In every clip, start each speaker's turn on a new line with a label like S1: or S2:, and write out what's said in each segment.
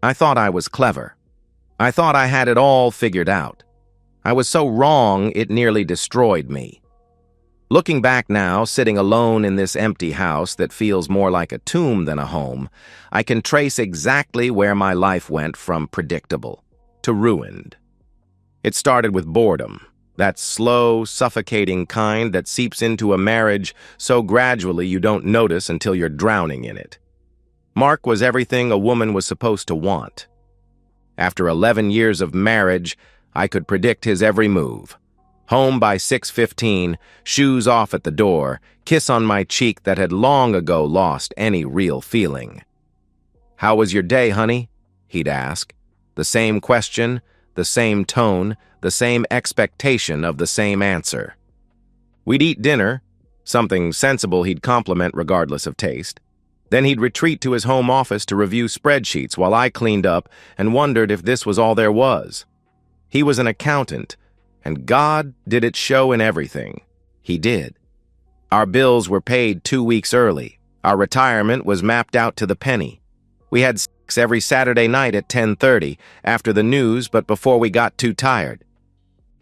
S1: I thought I was clever. I thought I had it all figured out. I was so wrong it nearly destroyed me. Looking back now, sitting alone in this empty house that feels more like a tomb than a home, I can trace exactly where my life went from predictable to ruined. It started with boredom, that slow, suffocating kind that seeps into a marriage so gradually you don't notice until you're drowning in it. Mark was everything a woman was supposed to want. After 11 years of marriage, I could predict his every move. Home by 6:15, shoes off at the door, kiss on my cheek that had long ago lost any real feeling. "How was your day, honey?" he'd ask. The same question, the same tone, the same expectation of the same answer. We'd eat dinner, something sensible he'd compliment regardless of taste. Then he'd retreat to his home office to review spreadsheets while I cleaned up and wondered if this was all there was. He was an accountant, and God did it show in everything. He did. Our bills were paid 2 weeks early. Our retirement was mapped out to the penny. We had sex every Saturday night at 10:30, after the news but before we got too tired.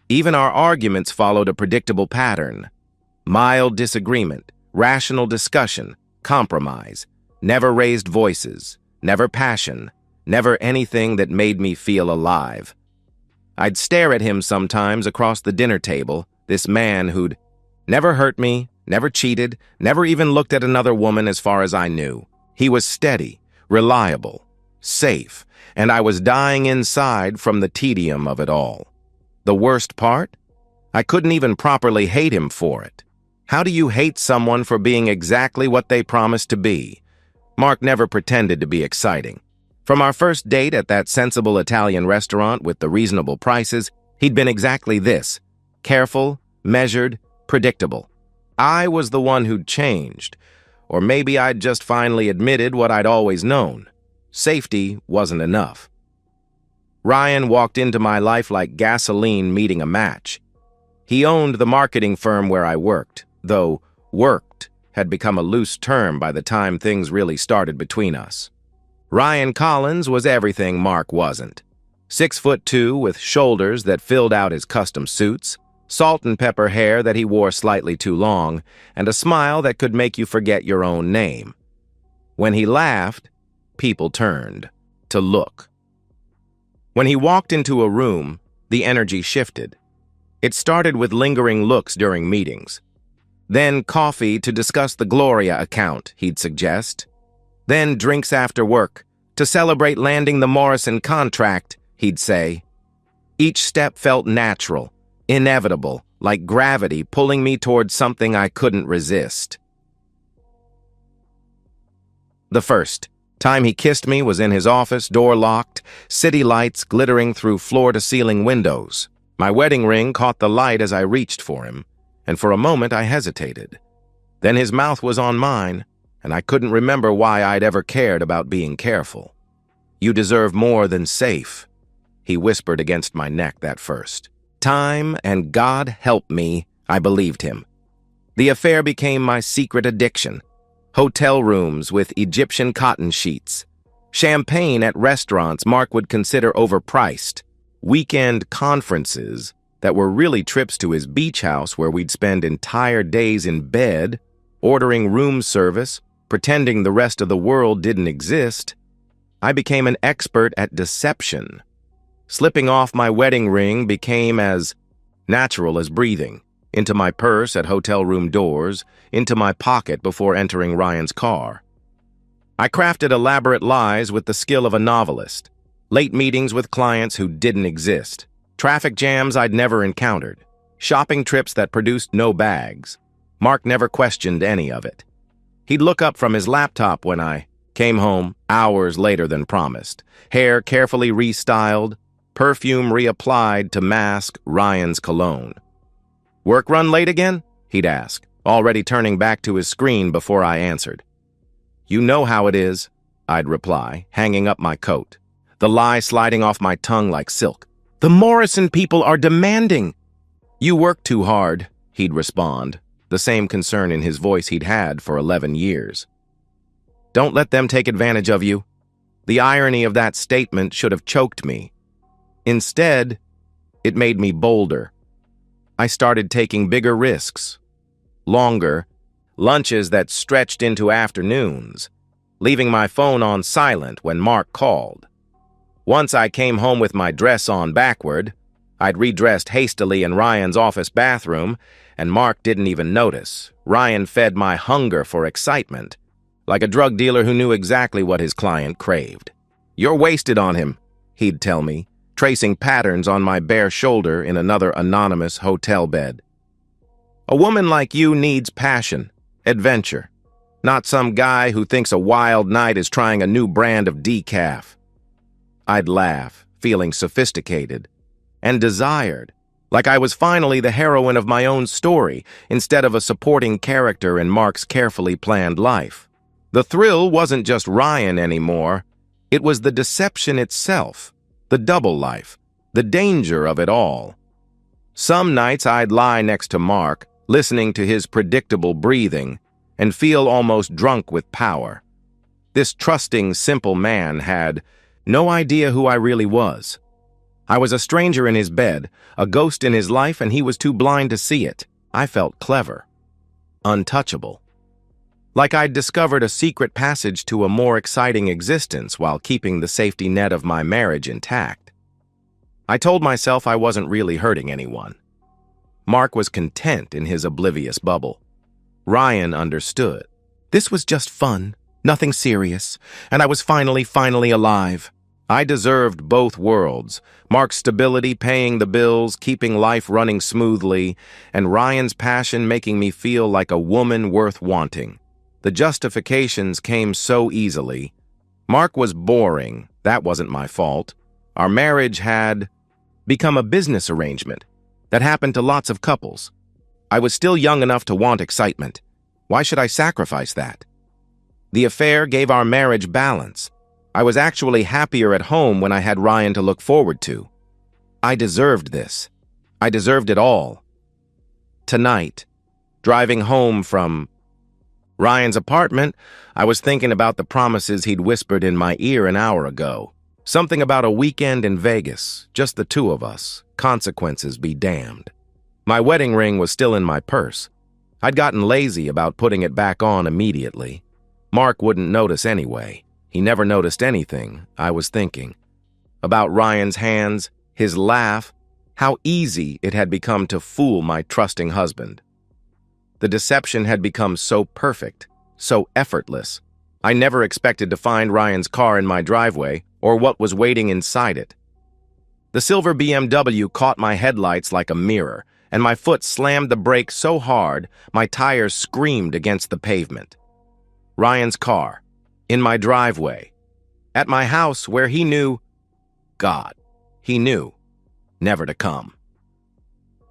S1: Even our arguments followed a predictable pattern. Mild disagreement, rational discussion, compromise. Never raised voices, never passion, never anything that made me feel alive. I'd stare at him sometimes across the dinner table, this man who'd never hurt me, never cheated, never even looked at another woman as far as I knew. He was steady, reliable, safe, and I was dying inside from the tedium of it all. The worst part? I couldn't even properly hate him for it. How do you hate someone for being exactly what they promised to be? Mark never pretended to be exciting. From our first date at that sensible Italian restaurant with the reasonable prices, he'd been exactly this: careful, measured, predictable. I was the one who'd changed, or maybe I'd just finally admitted what I'd always known. Safety wasn't enough. Ryan walked into my life like gasoline meeting a match. He owned the marketing firm where I worked, though worked had become a loose term by the time things really started between us. Ryan Collins was everything Mark wasn't. 6'2" with shoulders that filled out his custom suits, salt and pepper hair that he wore slightly too long, and a smile that could make you forget your own name. When he laughed, people turned to look. When he walked into a room, the energy shifted. It started with lingering looks during meetings. Then coffee to discuss the Gloria account, he'd suggest. Then drinks after work, to celebrate landing the Morrison contract, he'd say. Each step felt natural, inevitable, like gravity pulling me towards something I couldn't resist. The first time he kissed me was in his office, door locked, city lights glittering through floor-to-ceiling windows. My wedding ring caught the light as I reached for him, and for a moment I hesitated. Then his mouth was on mine, and I couldn't remember why I'd ever cared about being careful. "You deserve more than safe," he whispered against my neck that first. Time and God help me, I believed him. The affair became my secret addiction. Hotel rooms with Egyptian cotton sheets. Champagne at restaurants Mark would consider overpriced. Weekend conferences that were really trips to his beach house where we'd spend entire days in bed, ordering room service, pretending the rest of the world didn't exist. I became an expert at deception. Slipping off my wedding ring became as natural as breathing. Into my purse at hotel room doors, into my pocket before entering Ryan's car. I crafted elaborate lies with the skill of a novelist. Late meetings with clients who didn't exist. Traffic jams I'd never encountered. Shopping trips that produced no bags. Mark never questioned any of it. He'd look up from his laptop when I came home hours later than promised. Hair carefully restyled, perfume reapplied to mask Ryan's cologne. "Work run late again?" he'd ask, already turning back to his screen before I answered. "You know how it is," I'd reply, hanging up my coat, the lie sliding off my tongue like silk. "The Morrison people are demanding." "You work too hard," he'd respond, the same concern in his voice he'd had for 11 years. "Don't let them take advantage of you." The irony of that statement should have choked me. Instead, it made me bolder. I started taking bigger risks. Longer, lunches that stretched into afternoons, leaving my phone on silent when Mark called. Once I came home with my dress on backward, I'd redressed hastily in Ryan's office bathroom, and Mark didn't even notice. Ryan fed my hunger for excitement, like a drug dealer who knew exactly what his client craved. "You're wasted on him," he'd tell me, tracing patterns on my bare shoulder in another anonymous hotel bed. "A woman like you needs passion, adventure, not some guy who thinks a wild night is trying a new brand of decaf." I'd laugh, feeling sophisticated and desired, like I was finally the heroine of my own story instead of a supporting character in Mark's carefully planned life. The thrill wasn't just Ryan anymore. It was the deception itself, the double life, the danger of it all. Some nights I'd lie next to Mark, listening to his predictable breathing, and feel almost drunk with power. This trusting, simple man had no idea who I really was. I was a stranger in his bed, a ghost in his life, and he was too blind to see it. I felt clever, untouchable. Like I'd discovered a secret passage to a more exciting existence while keeping the safety net of my marriage intact. I told myself I wasn't really hurting anyone. Mark was content in his oblivious bubble. Ryan understood. This was just fun, nothing serious, and I was finally alive. I deserved both worlds, Mark's stability paying the bills, keeping life running smoothly, and Ryan's passion making me feel like a woman worth wanting. The justifications came so easily. Mark was boring. That wasn't my fault. Our marriage had become a business arrangement that happened to lots of couples. I was still young enough to want excitement. Why should I sacrifice that? The affair gave our marriage balance. I was actually happier at home when I had Ryan to look forward to. I deserved this. I deserved it all. Tonight, driving home from Ryan's apartment, I was thinking about the promises he'd whispered in my ear an hour ago. Something about a weekend in Vegas, just the two of us, consequences be damned. My wedding ring was still in my purse. I'd gotten lazy about putting it back on immediately. Mark wouldn't notice anyway. He never noticed anything, I was thinking. About Ryan's hands, his laugh, how easy it had become to fool my trusting husband. The deception had become so perfect, so effortless. I never expected to find Ryan's car in my driveway or what was waiting inside it. The silver BMW caught my headlights like a mirror, and my foot slammed the brake so hard my tires screamed against the pavement. Ryan's car, in my driveway, at my house where he knew, God, he knew, never to come.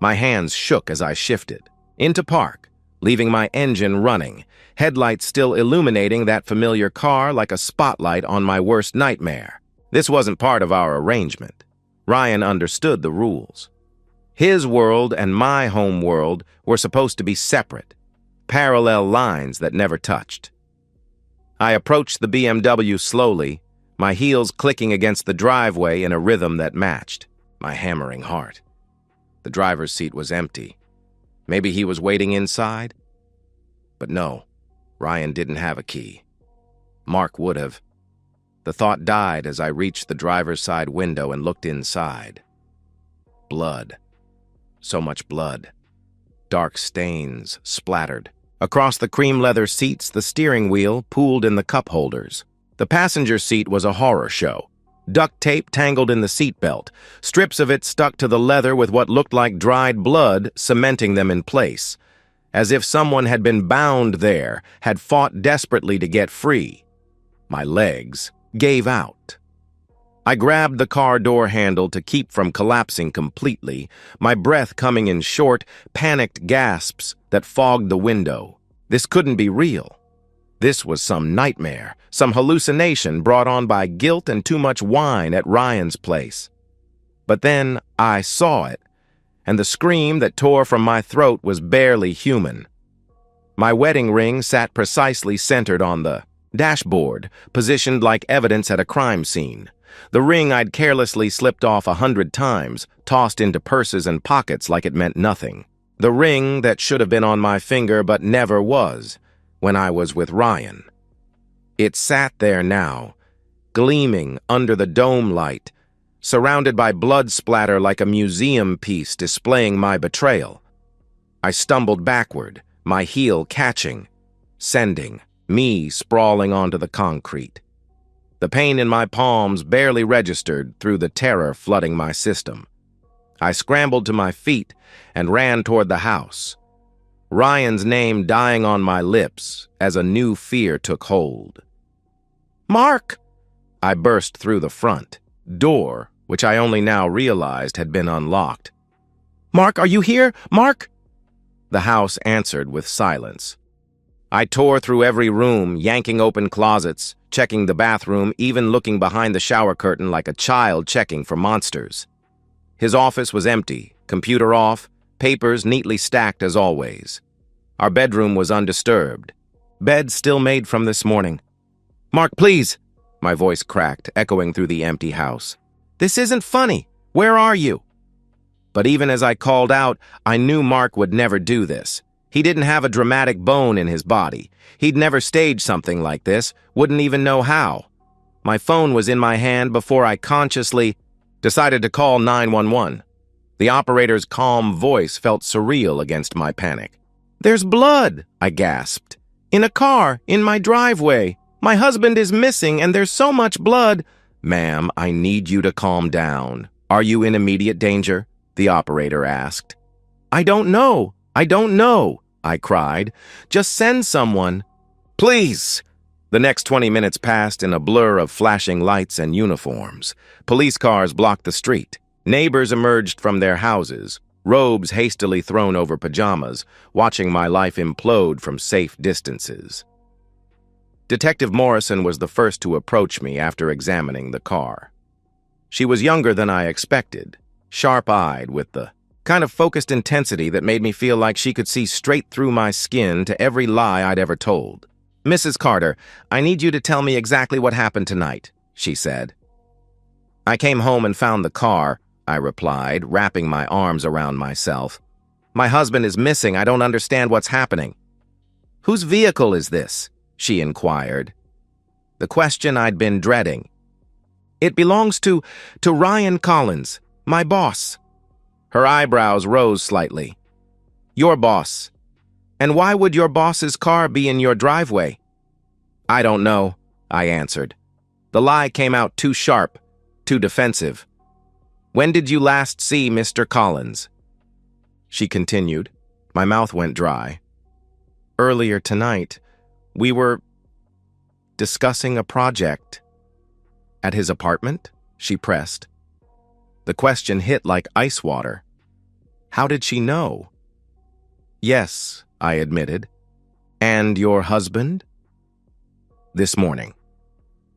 S1: My hands shook as I shifted, into park, leaving my engine running, headlights still illuminating that familiar car like a spotlight on my worst nightmare. This wasn't part of our arrangement. Ryan understood the rules. His world and my home world were supposed to be separate, parallel lines that never touched. I approached the BMW slowly, my heels clicking against the driveway in a rhythm that matched my hammering heart. The driver's seat was empty. Maybe he was waiting inside? But no, Ryan didn't have a key. Mark would have. The thought died as I reached the driver's side window and looked inside. Blood. So much blood. Dark stains splattered. Across the cream leather seats, the steering wheel pooled in the cup holders. The passenger seat was a horror show. Duct tape tangled in the seatbelt, strips of it stuck to the leather with what looked like dried blood cementing them in place, as if someone had been bound there, had fought desperately to get free. My legs gave out. I grabbed the car door handle to keep from collapsing completely, my breath coming in short, panicked gasps that fogged the window. This couldn't be real. This was some nightmare, some hallucination brought on by guilt and too much wine at Ryan's place. But then I saw it, and the scream that tore from my throat was barely human. My wedding ring sat precisely centered on the Dashboard, positioned like evidence at a crime scene. The ring I'd carelessly slipped off 100 times, tossed into purses and pockets like it meant nothing. The ring that should have been on my finger but never was, when I was with Ryan. It sat there now, gleaming under the dome light, surrounded by blood splatter like a museum piece displaying my betrayal. I stumbled backward, my heel catching, sending me sprawling onto the concrete. The pain in my palms barely registered through the terror flooding my system. I scrambled to my feet and ran toward the house, Ryan's name dying on my lips as a new fear took hold. "Mark!" I burst through the front door, which I only now realized had been unlocked. "Mark, are you here? Mark?" The house answered with silence. I tore through every room, yanking open closets, checking the bathroom, even looking behind the shower curtain like a child checking for monsters. His office was empty, computer off, papers neatly stacked as always. Our bedroom was undisturbed. Bed still made from this morning. "Mark, please!" My voice cracked, echoing through the empty house. "This isn't funny. Where are you?" But even as I called out, I knew Mark would never do this. He didn't have a dramatic bone in his body. He'd never staged something like this, wouldn't even know how. My phone was in my hand before I consciously decided to call 911. The operator's calm voice felt surreal against my panic. "There's blood," I gasped. "In a car, in my driveway. My husband is missing and there's so much blood." "Ma'am, I need you to calm down. Are you in immediate danger?" the operator asked. I don't know, I cried. "Just send someone." "Please!" The next 20 minutes passed in a blur of flashing lights and uniforms. Police cars blocked the street. Neighbors emerged from their houses, robes hastily thrown over pajamas, watching my life implode from safe distances. Detective Morrison was the first to approach me after examining the car. She was younger than I expected, sharp-eyed with the kind of focused intensity that made me feel like she could see straight through my skin to every lie I'd ever told. "Mrs. Carter, I need you to tell me exactly what happened tonight," she said. "I came home and found the car," I replied, wrapping my arms around myself. "My husband is missing. I don't understand what's happening." "Whose vehicle is this?" she inquired. The question I'd been dreading. "It belongs to Ryan Collins, my boss." Her eyebrows rose slightly. "Your boss? And why would your boss's car be in your driveway?" "I don't know," I answered. The lie came out too sharp, too defensive. "When did you last see Mr. Collins?" She continued. My mouth went dry. "Earlier tonight, we were discussing a project." "At his apartment?" she pressed. The question hit like ice water. How did she know? "Yes," I admitted. "And your husband?" "This morning,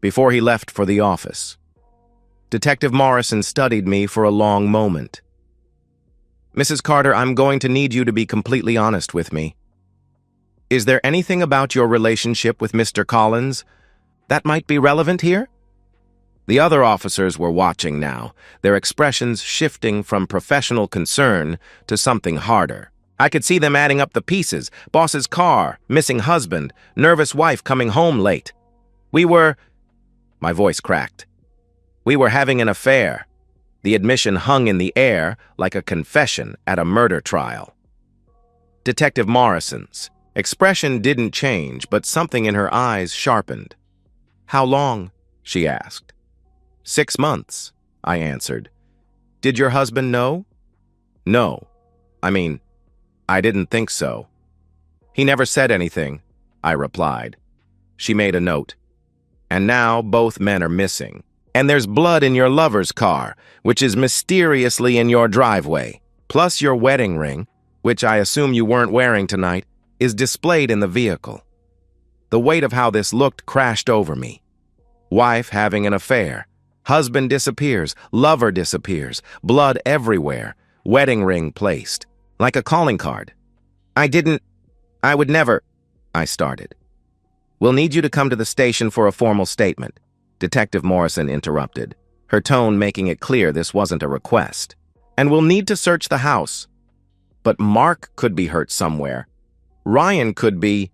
S1: before he left for the office." Detective Morrison studied me for a long moment. "Mrs. Carter, I'm going to need you to be completely honest with me. Is there anything about your relationship with Mr. Collins that might be relevant here?" The other officers were watching now, their expressions shifting from professional concern to something harder. I could see them adding up the pieces: boss's car, missing husband, nervous wife coming home late. My voice cracked. "We were having an affair." The admission hung in the air like a confession at a murder trial. Detective Morrison's expression didn't change, but something in her eyes sharpened. "How long?" she asked. 6 months, I answered. "Did your husband know?" "No. I didn't think so." "He never said anything," I replied. She made a note. "And now both men are missing. And there's blood in your lover's car, which is mysteriously in your driveway. Plus your wedding ring, which I assume you weren't wearing tonight, is displayed in the vehicle." The weight of how this looked crashed over me. Wife having an affair. Husband disappears, lover disappears, blood everywhere, wedding ring placed, like a calling card. I would never, I started. We'll need you to come to the station for a formal statement, Detective Morrison interrupted, her tone making it clear this wasn't a request. And we'll need to search the house. But Mark could be hurt somewhere. Ryan could be.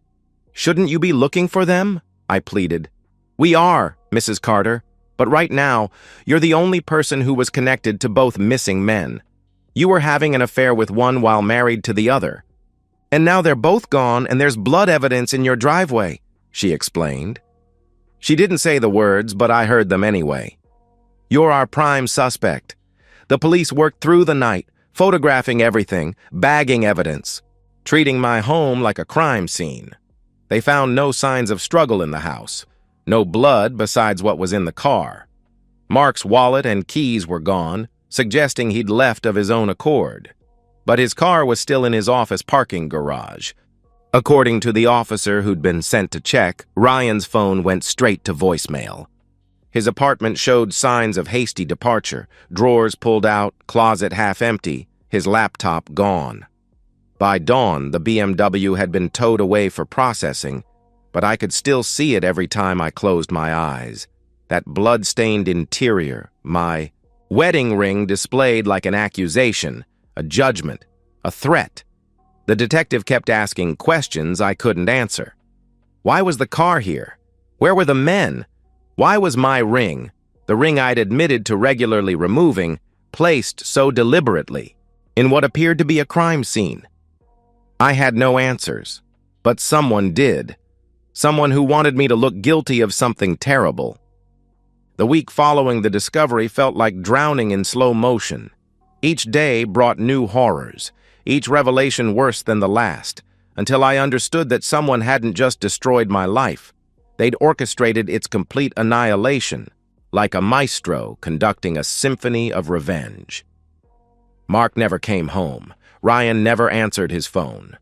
S1: Shouldn't you be looking for them? I pleaded. We are, Mrs. Carter, but right now, you're the only person who was connected to both missing men. You were having an affair with one while married to the other. And now they're both gone and there's blood evidence in your driveway, she explained. She didn't say the words, but I heard them anyway. You're our prime suspect. The police worked through the night, photographing everything, bagging evidence, treating my home like a crime scene. They found no signs of struggle in the house, no blood besides what was in the car. Mark's wallet and keys were gone, suggesting he'd left of his own accord. But his car was still in his office parking garage. According to the officer who'd been sent to check, Ryan's phone went straight to voicemail. His apartment showed signs of hasty departure, drawers pulled out, closet half empty, his laptop gone. By dawn, the BMW had been towed away for processing, but I could still see it every time I closed my eyes. That blood-stained interior, my wedding ring displayed like an accusation, a judgment, a threat. The detective kept asking questions I couldn't answer. Why was the car here? Where were the men? Why was my ring, the ring I'd admitted to regularly removing, placed so deliberately in what appeared to be a crime scene? I had no answers, but someone did. Someone who wanted me to look guilty of something terrible. The week following the discovery felt like drowning in slow motion. Each day brought new horrors, each revelation worse than the last, until I understood that someone hadn't just destroyed my life. They'd orchestrated its complete annihilation, like a maestro conducting a symphony of revenge. Mark never came home. Ryan never answered his phone.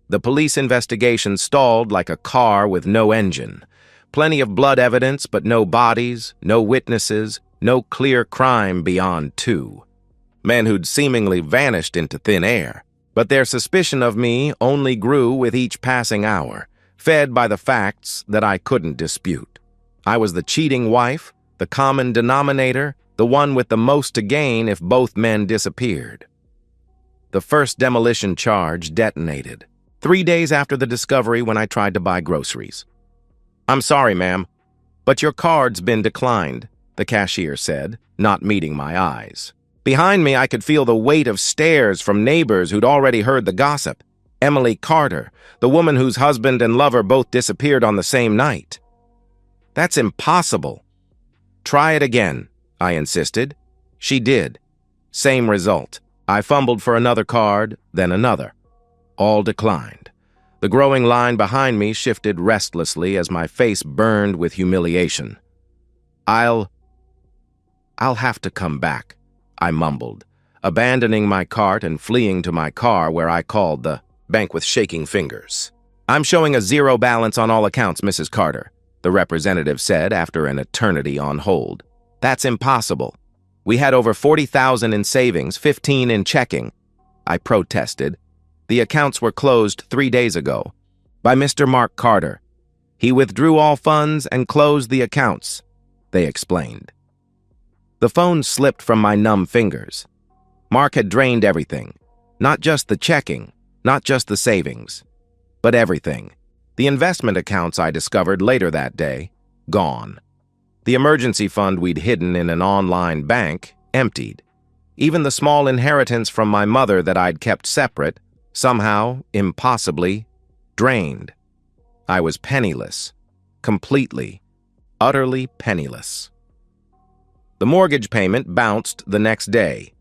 S1: The police investigation stalled like a car with no engine. Plenty of blood evidence, but no bodies, no witnesses, no clear crime beyond two. Men who'd seemingly vanished into thin air. But their suspicion of me only grew with each passing hour, fed by the facts that I couldn't dispute. I was the cheating wife, the common denominator, the one with the most to gain if both men disappeared. The first demolition charge detonated 3 days after the discovery when I tried to buy groceries. I'm sorry, ma'am, but your card's been declined, the cashier said, not meeting my eyes. Behind me, I could feel the weight of stares from neighbors who'd already heard the gossip. Emily Carter, the woman whose husband and lover both disappeared on the same night. That's impossible. Try it again, I insisted. She did. Same result. I fumbled for another card, then another. All declined. The growing line behind me shifted restlessly as my face burned with humiliation. I'll have to come back, I mumbled, abandoning my cart and fleeing to my car where I called the bank with shaking fingers. I'm showing a zero balance on all accounts, Mrs. Carter, the representative said after an eternity on hold. That's impossible. We had over $40,000 in savings, $15,000 in checking. I protested. The accounts were closed 3 days ago by Mr. Mark Carter. He withdrew all funds and closed the accounts, they explained. The phone slipped from my numb fingers. Mark had drained everything, not just the checking, not just the savings, but everything. The investment accounts I discovered later that day, gone. The emergency fund we'd hidden in an online bank, emptied. Even the small inheritance from my mother that I'd kept separate, somehow, impossibly, drained. I was penniless, completely, utterly penniless. The mortgage payment bounced the next day.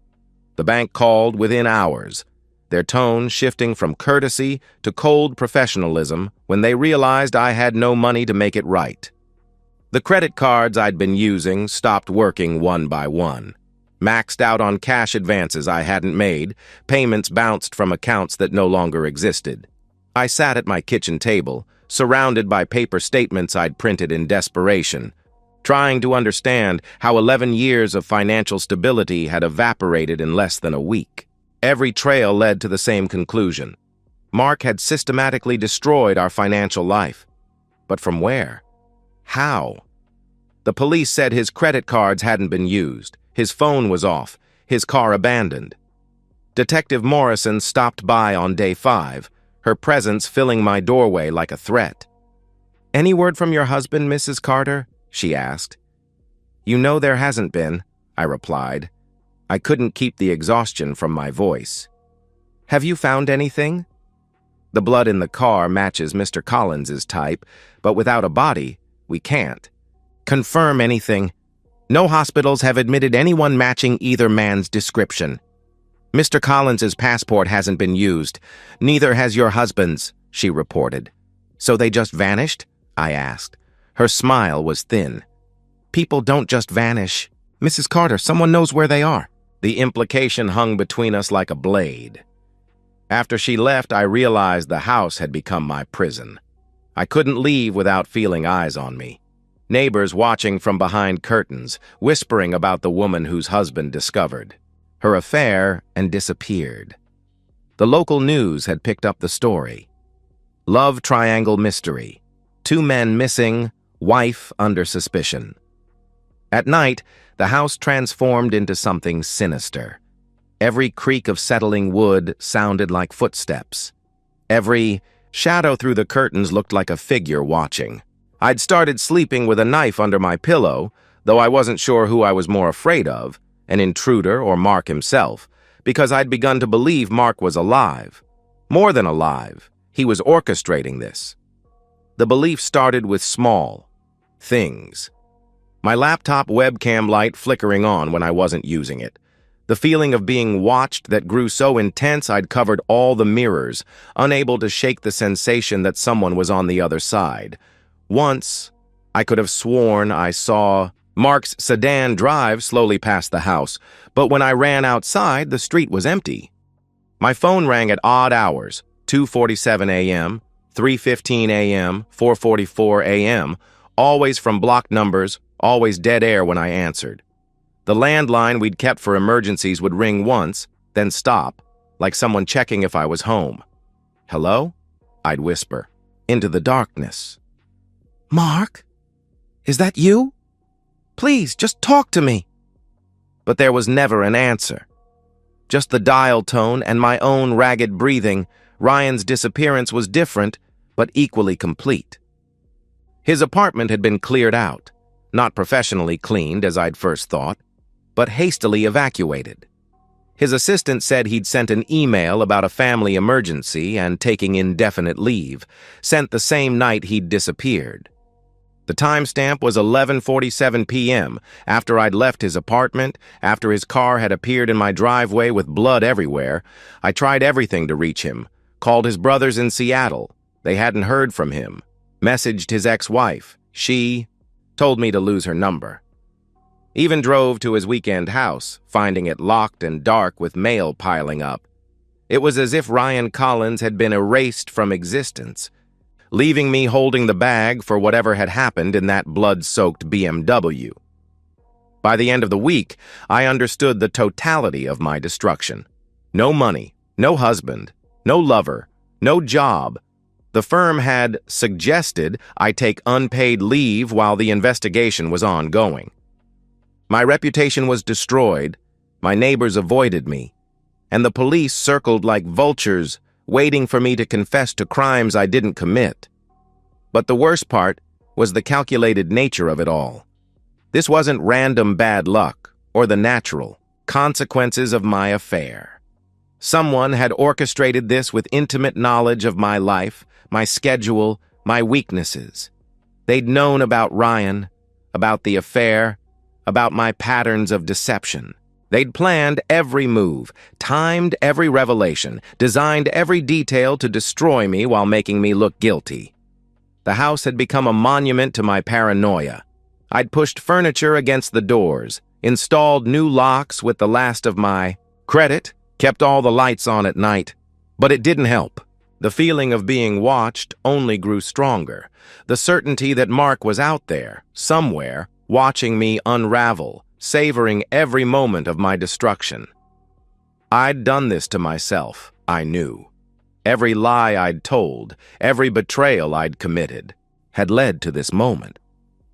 S1: The bank called within hours, their tone shifting from courtesy to cold professionalism when they realized I had no money to make it right. The credit cards I'd been using stopped working one by one. Maxed out on cash advances I hadn't made, payments bounced from accounts that no longer existed. I sat at my kitchen table, surrounded by paper statements I'd printed in desperation, trying to understand how 11 years of financial stability had evaporated in less than a week. Every trail led to the same conclusion. Mark had systematically destroyed our financial life. But from where? How? The police said his credit cards hadn't been used, his phone was off, his car abandoned. Detective Morrison stopped by on day 5, her presence filling my doorway like a threat. "Any word from your husband, Mrs. Carter?" she asked. "You know there hasn't been," I replied. I couldn't keep the exhaustion from my voice. "Have you found anything?" "The blood in the car matches Mr. Collins's type, but without a body, we can't." "Confirm anything. No hospitals have admitted anyone matching either man's description. Mr. Collins's passport hasn't been used. Neither has your husband's," she reported. "So they just vanished?" I asked. Her smile was thin. "People don't just vanish. Mrs. Carter, someone knows where they are." The implication hung between us like a blade. After she left, I realized the house had become my prison. I couldn't leave without feeling eyes on me. Neighbors watching from behind curtains, whispering about the woman whose husband discovered her affair and disappeared. The local news had picked up the story. Love triangle mystery. 2 men missing, wife under suspicion. At night, the house transformed into something sinister. Every creak of settling wood sounded like footsteps. Every shadow through the curtains looked like a figure watching. I'd started sleeping with a knife under my pillow, though I wasn't sure who I was more afraid of, an intruder or Mark himself, because I'd begun to believe Mark was alive. More than alive, he was orchestrating this. The belief started with small things. My laptop webcam light flickering on when I wasn't using it. The feeling of being watched that grew so intense I'd covered all the mirrors, unable to shake the sensation that someone was on the other side. Once, I could have sworn I saw Mark's sedan drive slowly past the house, but when I ran outside, the street was empty. My phone rang at odd hours, 2:47 a.m., 3:15 a.m., 4:44 a.m., always from blocked numbers, always dead air when I answered. The landline we'd kept for emergencies would ring once, then stop, like someone checking if I was home. "Hello?" I'd whisper, into the darkness. "Mark? Is that you? Please, just talk to me." But there was never an answer. Just the dial tone and my own ragged breathing. Ryan's disappearance was different, but equally complete. His apartment had been cleared out, not professionally cleaned as I'd first thought, but hastily evacuated. His assistant said he'd sent an email about a family emergency and taking indefinite leave, sent the same night he'd disappeared. The timestamp was 11:47 p.m., after I'd left his apartment, after his car had appeared in my driveway with blood everywhere. I tried everything to reach him, called his brothers in Seattle. They hadn't heard from him. Messaged his ex-wife. She told me to lose her number. Even drove to his weekend house, finding it locked and dark with mail piling up. It was as if Ryan Collins had been erased from existence, leaving me holding the bag for whatever had happened in that blood-soaked BMW. By the end of the week, I understood the totality of my destruction. No money, no husband, no lover, no job. The firm had suggested I take unpaid leave while the investigation was ongoing. My reputation was destroyed, my neighbors avoided me, and the police circled like vultures, waiting for me to confess to crimes I didn't commit. But the worst part was the calculated nature of it all. This wasn't random bad luck or the natural consequences of my affair. Someone had orchestrated this with intimate knowledge of my life, my schedule, my weaknesses. They'd known about Ryan, about the affair, about my patterns of deception. They'd planned every move, timed every revelation, designed every detail to destroy me while making me look guilty. The house had become a monument to my paranoia. I'd pushed furniture against the doors, installed new locks with the last of my credit, kept all the lights on at night. But it didn't help. The feeling of being watched only grew stronger. The certainty that Mark was out there, somewhere, watching me unravel, savoring every moment of my destruction. I'd done this to myself, I knew. Every lie I'd told, every betrayal I'd committed, had led to this moment.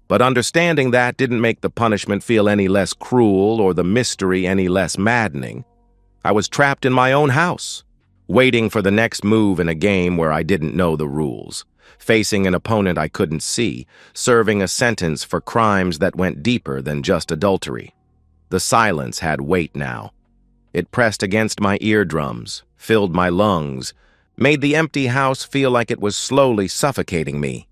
S1: But understanding that didn't make the punishment feel any less cruel or the mystery any less maddening. I was trapped in my own house, waiting for the next move in a game where I didn't know the rules, facing an opponent I couldn't see, serving a sentence for crimes that went deeper than just adultery. The silence had weight now. It pressed against my eardrums, filled my lungs, made the empty house feel like it was slowly suffocating me.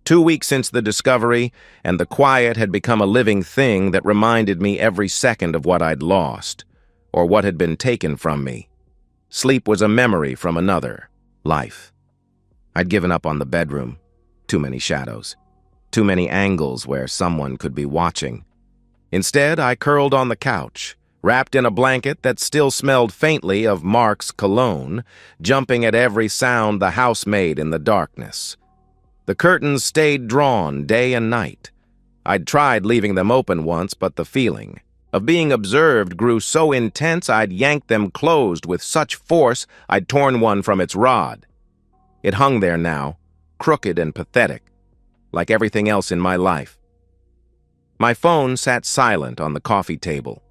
S1: 2 weeks since the discovery, and the quiet had become a living thing that reminded me every second of what I'd lost, or what had been taken from me. Sleep was a memory from another life. I'd given up on the bedroom. Too many shadows. Too many angles where someone could be watching. Instead, I curled on the couch, wrapped in a blanket that still smelled faintly of Mark's cologne, jumping at every sound the house made in the darkness. The curtains stayed drawn day and night. I'd tried leaving them open once, but the feeling of being observed grew so intense I'd yanked them closed with such force I'd torn one from its rod. It hung there now, crooked and pathetic, like everything else in my life. My phone sat silent on the coffee table.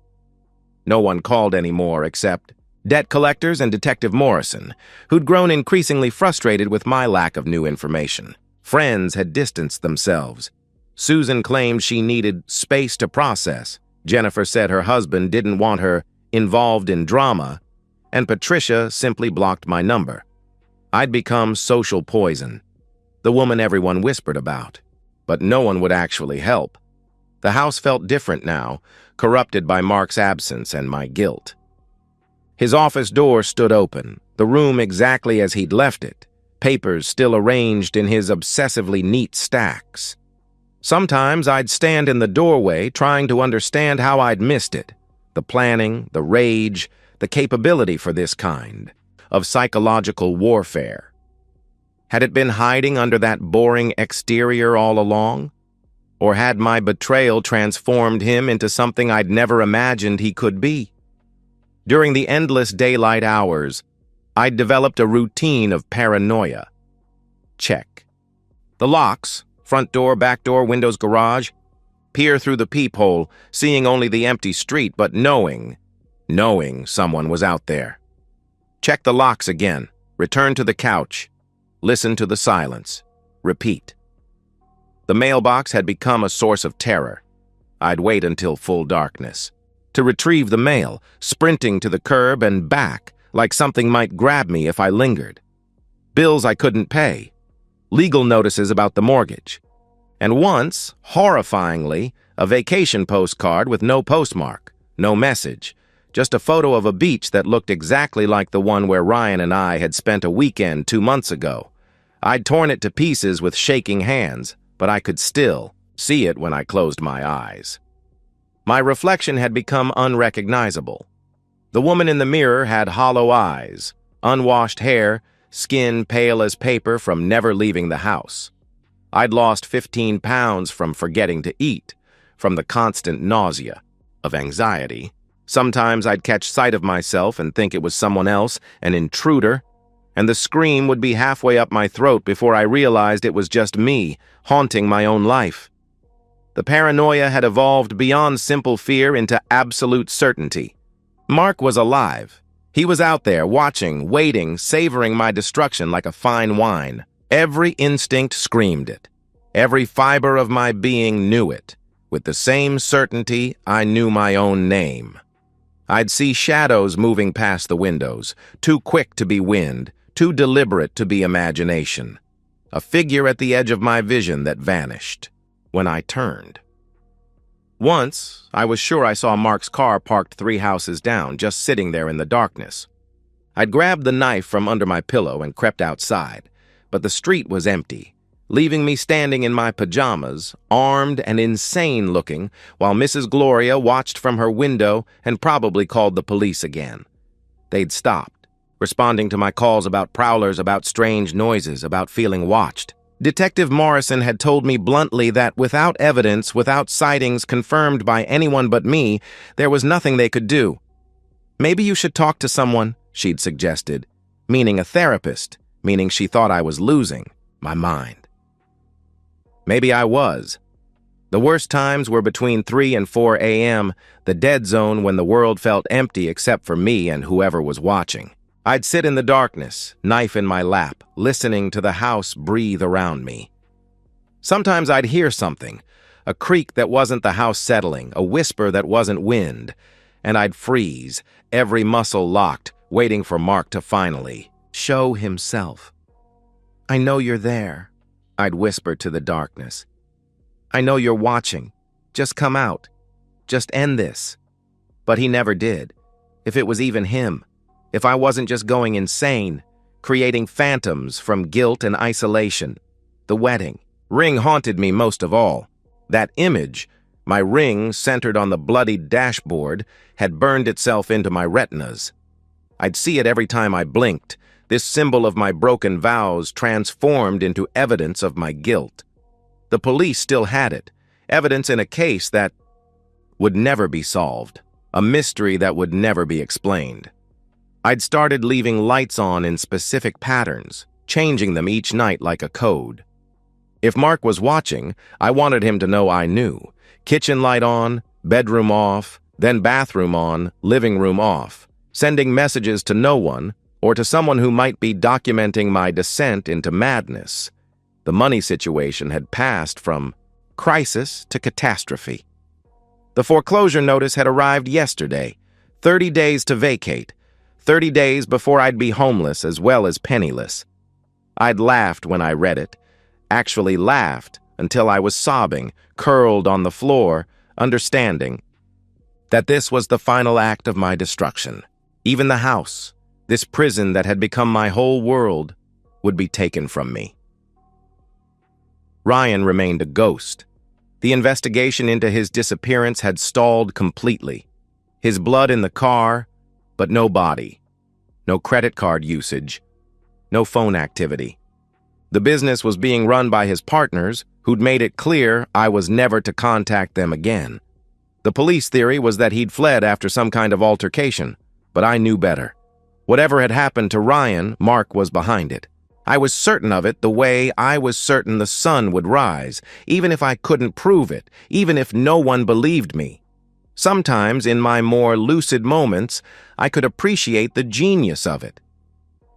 S1: No one called anymore except debt collectors and Detective Morrison, who'd grown increasingly frustrated with my lack of new information. Friends had distanced themselves. Susan claimed she needed space to process. Jennifer said her husband didn't want her involved in drama, and Patricia simply blocked my number. I'd become social poison, the woman everyone whispered about, but no one would actually help. The house felt different now, corrupted by Mark's absence and my guilt. His office door stood open, the room exactly as he'd left it, papers still arranged in his obsessively neat stacks. Sometimes I'd stand in the doorway trying to understand how I'd missed it, the planning, the rage, the capability for this kind of psychological warfare. Had it been hiding under that boring exterior all along? Or had my betrayal transformed him into something I'd never imagined he could be? During the endless daylight hours, I'd developed a routine of paranoia. Check. The locks, front door, back door, windows, garage. Peer through the peephole, seeing only the empty street, but knowing someone was out there. Check the locks again. Return to the couch. Listen to the silence. Repeat. The mailbox had become a source of terror. I'd wait until full darkness to retrieve the mail, sprinting to the curb and back like something might grab me if I lingered. Bills I couldn't pay. Legal notices about the mortgage. And once, horrifyingly, a vacation postcard with no postmark, no message, just a photo of a beach that looked exactly like the one where Ryan and I had spent a weekend 2 months ago. I'd torn it to pieces with shaking hands, but I could still see it when I closed my eyes. My reflection had become unrecognizable. The woman in the mirror had hollow eyes, unwashed hair, skin pale as paper from never leaving the house. I'd lost 15 pounds from forgetting to eat, from the constant nausea, of anxiety. Sometimes I'd catch sight of myself and think it was someone else, an intruder, and the scream would be halfway up my throat before I realized it was just me, haunting my own life. The paranoia had evolved beyond simple fear into absolute certainty. Mark was alive. He was out there, watching, waiting, savoring my destruction like a fine wine. Every instinct screamed it. Every fiber of my being knew it. With the same certainty, I knew my own name. I'd see shadows moving past the windows, too quick to be wind, too deliberate to be imagination. A figure at the edge of my vision that vanished when I turned. Once, I was sure I saw Mark's car parked 3 houses down, just sitting there in the darkness. I'd grabbed the knife from under my pillow and crept outside, but the street was empty, leaving me standing in my pajamas, armed and insane-looking, while Mrs. Gloria watched from her window and probably called the police again. They'd stopped, responding to my calls about prowlers, about strange noises, about feeling watched. Detective Morrison had told me bluntly that without evidence, without sightings confirmed by anyone but me, there was nothing they could do. Maybe you should talk to someone, she'd suggested, meaning a therapist, meaning she thought I was losing my mind. Maybe I was. The worst times were between 3 and 4 a.m., the dead zone when the world felt empty except for me and whoever was watching. I'd sit in the darkness, knife in my lap, listening to the house breathe around me. Sometimes I'd hear something, a creak that wasn't the house settling, a whisper that wasn't wind, and I'd freeze, every muscle locked, waiting for Mark to finally show himself. "I know you're there," I'd whisper to the darkness. "I know you're watching. Just come out. Just end this." But he never did. If it was even him. If I wasn't just going insane, creating phantoms from guilt and isolation. The wedding ring haunted me most of all. That image, my ring centered on the bloodied dashboard, had burned itself into my retinas. I'd see it every time I blinked, this symbol of my broken vows transformed into evidence of my guilt. The police still had it, evidence in a case that would never be solved, a mystery that would never be explained. I'd started leaving lights on in specific patterns, changing them each night like a code. If Mark was watching, I wanted him to know I knew. Kitchen light on, bedroom off, then bathroom on, living room off, sending messages to no one, or to someone who might be documenting my descent into madness. The money situation had passed from crisis to catastrophe. The foreclosure notice had arrived yesterday, 30 days to vacate, 30 days before I'd be homeless as well as penniless. I'd laughed when I read it, actually laughed until I was sobbing, curled on the floor, understanding that this was the final act of my destruction. Even the house, this prison that had become my whole world, would be taken from me. Ryan remained a ghost. The investigation into his disappearance had stalled completely. His blood in the car, but no body. No credit card usage. No phone activity. The business was being run by his partners, who'd made it clear I was never to contact them again. The police theory was that he'd fled after some kind of altercation, but I knew better. Whatever had happened to Ryan, Mark was behind it. I was certain of it the way I was certain the sun would rise, even if I couldn't prove it, even if no one believed me. Sometimes, in my more lucid moments, I could appreciate the genius of it.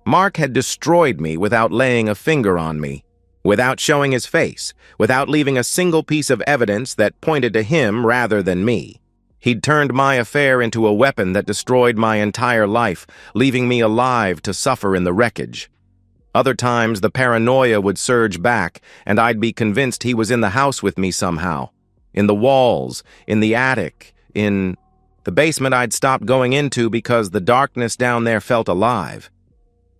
S1: Mark had destroyed me without laying a finger on me, without showing his face, without leaving a single piece of evidence that pointed to him rather than me. He'd turned my affair into a weapon that destroyed my entire life, leaving me alive to suffer in the wreckage. Other times, the paranoia would surge back, and I'd be convinced he was in the house with me somehow. In the walls, in the attic, in the basement I'd stopped going into because the darkness down there felt alive.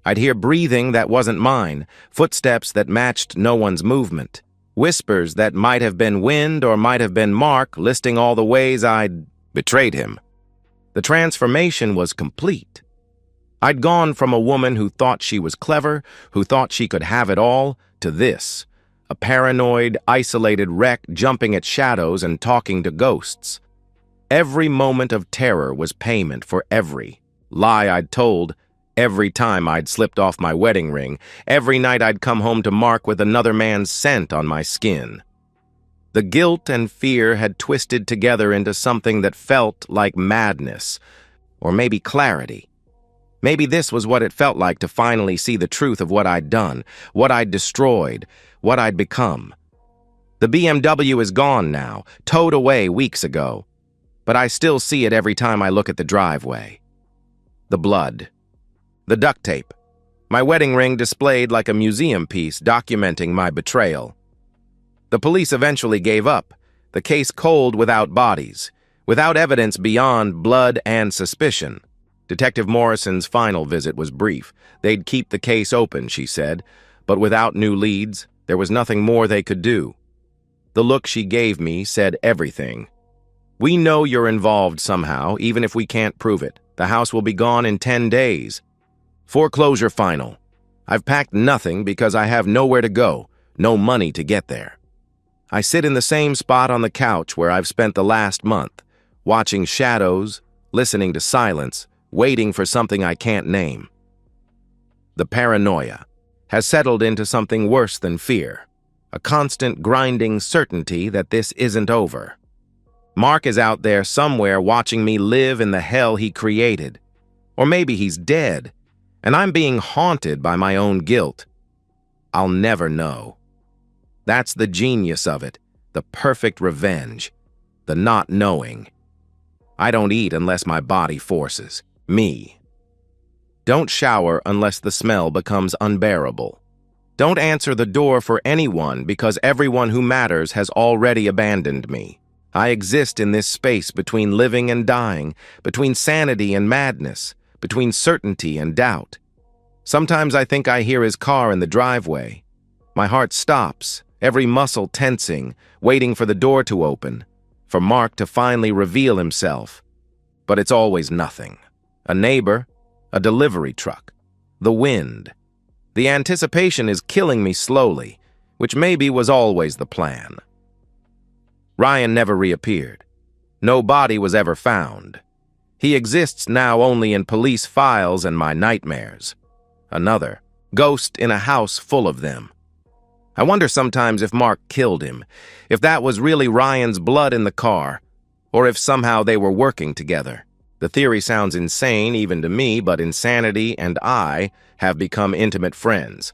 S1: I'd hear breathing that wasn't mine, footsteps that matched no one's movement, whispers that might have been wind or might have been Mark listing all the ways I'd betrayed him. The transformation was complete. I'd gone from a woman who thought she was clever, who thought she could have it all, to this, a paranoid, isolated wreck jumping at shadows and talking to ghosts. Every moment of terror was payment for every lie I'd told, every time I'd slipped off my wedding ring, every night I'd come home to Mark with another man's scent on my skin. The guilt and fear had twisted together into something that felt like madness, or maybe clarity. Maybe this was what it felt like to finally see the truth of what I'd done, what I'd destroyed, what I'd become. The BMW is gone now, towed away weeks ago, but I still see it every time I look at the driveway. The blood. The duct tape. My wedding ring displayed like a museum piece documenting my betrayal. The police eventually gave up, the case cold without bodies, without evidence beyond blood and suspicion. Detective Morrison's final visit was brief. They'd keep the case open, she said, but without new leads, there was nothing more they could do. The look she gave me said everything. "We know you're involved somehow, even if we can't prove it. The house will be gone in 10 days. Foreclosure final. I've packed nothing because I have nowhere to go, no money to get there. I sit in the same spot on the couch where I've spent the last month, watching shadows, listening to silence, waiting for something I can't name. The paranoia has settled into something worse than fear. a constant grinding certainty that this isn't over. Mark is out there somewhere watching me live in the hell he created. Or maybe he's dead, and I'm being haunted by my own guilt. I'll never know. That's the genius of it, the perfect revenge, the not knowing. I don't eat unless my body forces me. Don't shower unless the smell becomes unbearable. Don't answer the door for anyone because everyone who matters has already abandoned me. I exist in this space between living and dying, between sanity and madness, between certainty and doubt. Sometimes I think I hear his car in the driveway. My heart stops, every muscle tensing, waiting for the door to open, for Mark to finally reveal himself. But it's always nothing. A neighbor, a delivery truck, the wind. The anticipation is killing me slowly, which maybe was always the plan. Ryan never reappeared. No body was ever found. He exists now only in police files and my nightmares. Another ghost in a house full of them. I wonder sometimes if Mark killed him, if that was really Ryan's blood in the car, or if somehow they were working together. The theory sounds insane even to me, but insanity and I have become intimate friends.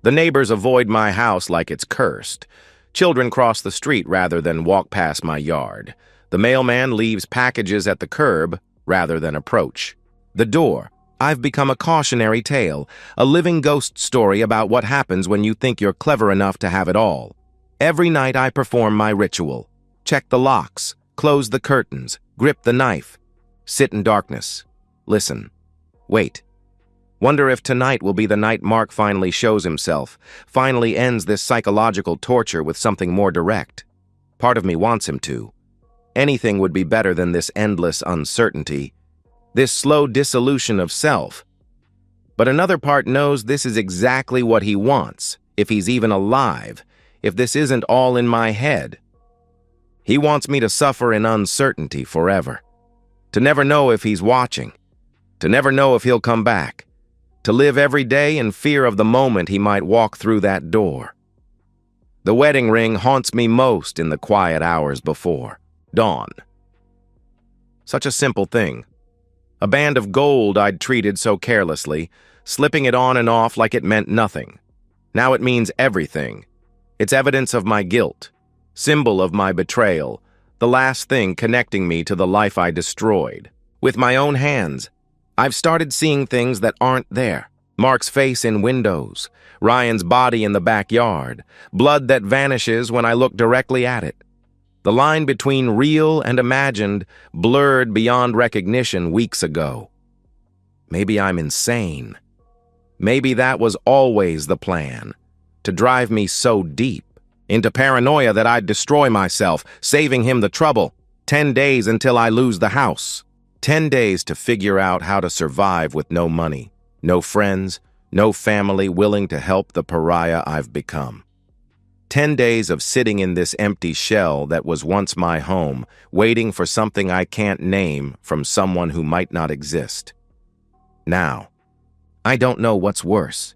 S1: The neighbors avoid my house like it's cursed. Children cross the street rather than walk past my yard. The mailman leaves packages at the curb rather than approach. The door. I've become a cautionary tale, a living ghost story about what happens when you think you're clever enough to have it all. Every night I perform my ritual. Check the locks, close the curtains, grip the knife. Sit in darkness. Listen. Wait. Wonder if tonight will be the night Mark finally shows himself, finally ends this psychological torture with something more direct. Part of me wants him to. Anything would be better than this endless uncertainty, this slow dissolution of self. But another part knows this is exactly what he wants, if he's even alive, if this isn't all in my head. He wants me to suffer in uncertainty forever, to never know if he's watching, to never know if he'll come back, to live every day in fear of the moment he might walk through that door. The wedding ring haunts me most in the quiet hours before dawn. Such a simple thing. A band of gold I'd treated so carelessly, slipping it on and off like it meant nothing. Now it means everything. It's evidence of my guilt, symbol of my betrayal, the last thing connecting me to the life I destroyed. With my own hands, I've started seeing things that aren't there. Mark's face in windows, Ryan's body in the backyard, blood that vanishes when I look directly at it. The line between real and imagined blurred beyond recognition weeks ago. Maybe I'm insane. Maybe that was always the plan, to drive me so deep into paranoia that I'd destroy myself, saving him the trouble. 10 days until I lose the house. 10 days to figure out how to survive with no money, no friends, no family willing to help the pariah I've become. 10 days of sitting in this empty shell that was once my home, waiting for something I can't name from someone who might not exist. Now, I don't know what's worse.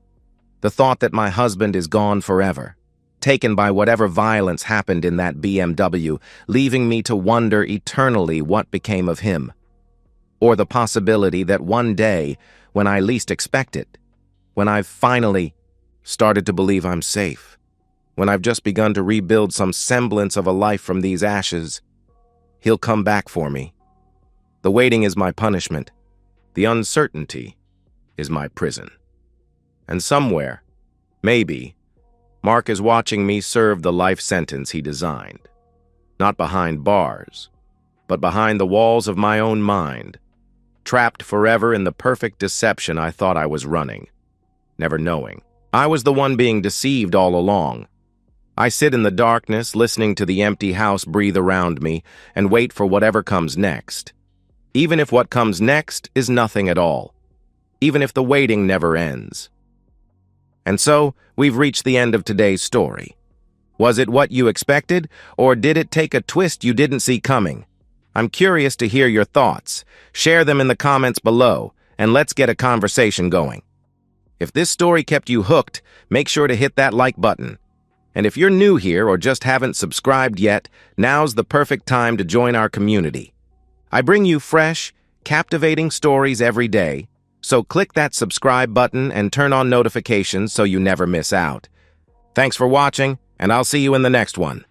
S1: The thought that my husband is gone forever, taken by whatever violence happened in that BMW, leaving me to wonder eternally what became of him. Or the possibility that one day, when I least expect it, when I've finally started to believe I'm safe, when I've just begun to rebuild some semblance of a life from these ashes, he'll come back for me. The waiting is my punishment. The uncertainty is my prison. And somewhere, maybe, Mark is watching me serve the life sentence he designed. Not behind bars, but behind the walls of my own mind, trapped forever in the perfect deception I thought I was running, never knowing. I was the one being deceived all along. I sit in the darkness, listening to the empty house breathe around me, and wait for whatever comes next. Even if what comes next is nothing at all. Even if the waiting never ends. And so, we've reached the end of today's story. Was it what you expected, or did it take a twist you didn't see coming? I'm curious to hear your thoughts. Share them in the comments below, and let's get a conversation going. If this story kept you hooked, make sure to hit that like button. And if you're new here or just haven't subscribed yet, now's the perfect time to join our community. I bring you fresh, captivating stories every day, so click that subscribe button and turn on notifications so you never miss out. Thanks for watching, and I'll see you in the next one.